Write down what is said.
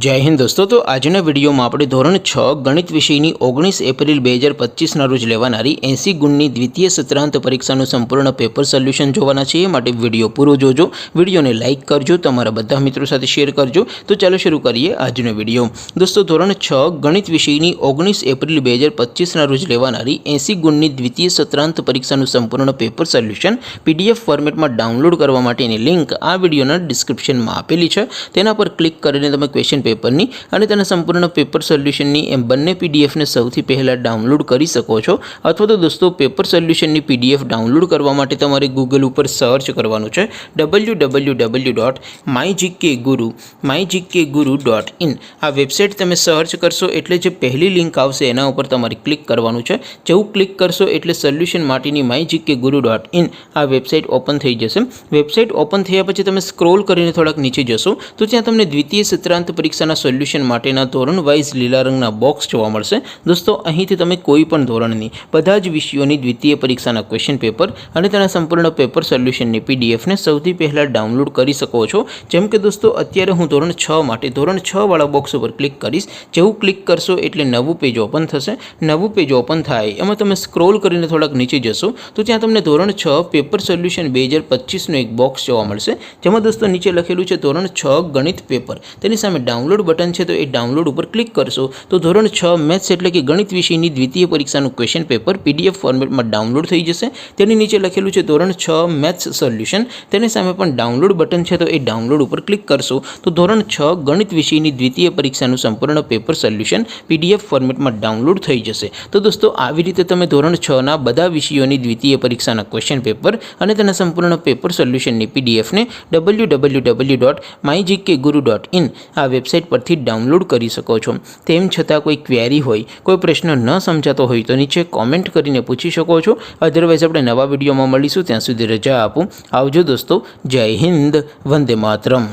जय हिंद दोस्तों। तो आजना विडियो में આપણે ધોરણ 6 ગણિત વિષયની 19 એપ્રિલ 2025 રોજ લેવાનારી 80 ગુણની દ્વિતીય સત્રાંત પરીક્ષાનું સંપૂર્ણ પેપર સોલ્યુશન જોવાના છે। માટે વિડિયો પૂરો જોજો, વિડિયોને લાઇક કરજો, તમારા બધા મિત્રો સાથે શેર કરજો। તો ચાલો શરૂ કરીએ આજનો વિડિયો। દોસ્તો ધોરણ 6 ગણિત વિષયની 19 એપ્રિલ 2025 રોજ લેવાનારી 80 ગુણની દ્વિતીય સત્રાંત પરીક્ષાનું સંપૂર્ણ પેપર સોલ્યુશન પીડીએફ ફોર્મેટમાં ડાઉનલોડ કરવા માટેની લિંક આ વિડિયોના ડિસ્ક્રિપ્શનમાં આપેલી છે। તેના પર ક્લિક કરીને તમે ક્વેશ્ચન પેપરની અને તેના સંપૂર્ણ પેપર સોલ્યુશનની એમ બંને પીડીએફને સૌથી પહેલાં ડાઉનલોડ કરી શકો છો। અથવા તો દોસ્તો પેપર સોલ્યુશનની પીડીએફ ડાઉનલોડ કરવા માટે તમારે ગૂગલ ઉપર સર્ચ કરવાનું છે www.mygkguru.in। આ વેબસાઇટ તમે સર્ચ કરશો એટલે જે પહેલી લિંક આવશે એના ઉપર તમારે ક્લિક કરવાનું છે। જેવું ક્લિક કરશો એટલે સોલ્યુશન માટેની mygkguru.in આ વેબસાઇટ ઓપન થઈ જશે। વેબસાઇટ ઓપન થયા પછી તમે સ્ક્રોલ કરીને થોડાક નીચે જશો તો ત્યાં તમને દ્વિતીય સત્રાંત પરીક્ષાના સોલ્યુશન માટેના ધોરણ વાઇઝ લીલા રંગના બોક્સ જોવા મળશે। દોસ્તો અહીંથી તમે કોઈ પણ ધોરણની બધા જ વિષયોની દ્વિતીય પરીક્ષાના ક્વેશ્ચન પેપર અને તેના સંપૂર્ણ પેપર સોલ્યુશનની પીડીએફને સૌથી પહેલાં ડાઉનલોડ કરી શકો છો। જેમ કે દોસ્તો અત્યારે હું ધોરણ 6 માટે ધોરણ 6 વાળા બોક્સ ઉપર ક્લિક કરીશ। જેવું ક્લિક કરશો એટલે નવું પેજ ઓપન થશે। નવું પેજ ઓપન થાય એમાં તમે સ્ક્રોલ કરીને થોડાક નીચે જશો તો ત્યાં તમને ધોરણ 6 પેપર સોલ્યુશન 2025નું એક બોક્સ જોવા મળશે। જેમાં દોસ્તો નીચે લખેલું છે ધોરણ 6 ગણિત પેપર, તેની સામે ડાઉનલોડ બટન છે। તો એ ડાઉનલોડ ઉપર ક્લિક કરશો તો ધોરણ 6 મેથ્સ એટલે કે ગણિત વિષયની દ્વિતીય પરીક્ષાનું ક્વેશ્ચન પેપર પીડીએફ ફોર્મેટમાં ડાઉનલોડ થઈ જશે। તેની નીચે લખેલું છે ધોરણ 6 મેથ્સ સોલ્યુશન, તેની સામે પણ ડાઉનલોડ બટન છે। તો એ ડાઉનલોડ ઉપર ક્લિક કરશો તો ધોરણ 6 ગણિત વિષયની દ્વિતીય પરીક્ષાનું સંપૂર્ણ પેપર સોલ્યુશન પીડીએફ ફોર્મેટમાં ડાઉનલોડ થઈ જશે। તો દોસ્તો આવી રીતે તમે ધોરણ 6ના બધા વિષયોની દ્વિતીય પરીક્ષાના ક્વેશ્ચન પેપર અને તેના સંપૂર્ણ પેપર સોલ્યુશનની પીડીએફને www.mygkguru.in આ વેબસાઇટ પરથી ડાઉનલોડ કરી શકો છો। તેમ છતાં કોઈ ક્વેરી હોય, કોઈ પ્રશ્ન ન સમજાતો હોય તો નીચે કોમેન્ટ કરીને પૂછી શકો છો। અધરવાઇઝ આપણે નવા વિડીયોમાં મળીશું, ત્યાં સુધી રજા આપું। આવજો દોસ્તો, જય હિન્દ, વંદે માતરમ।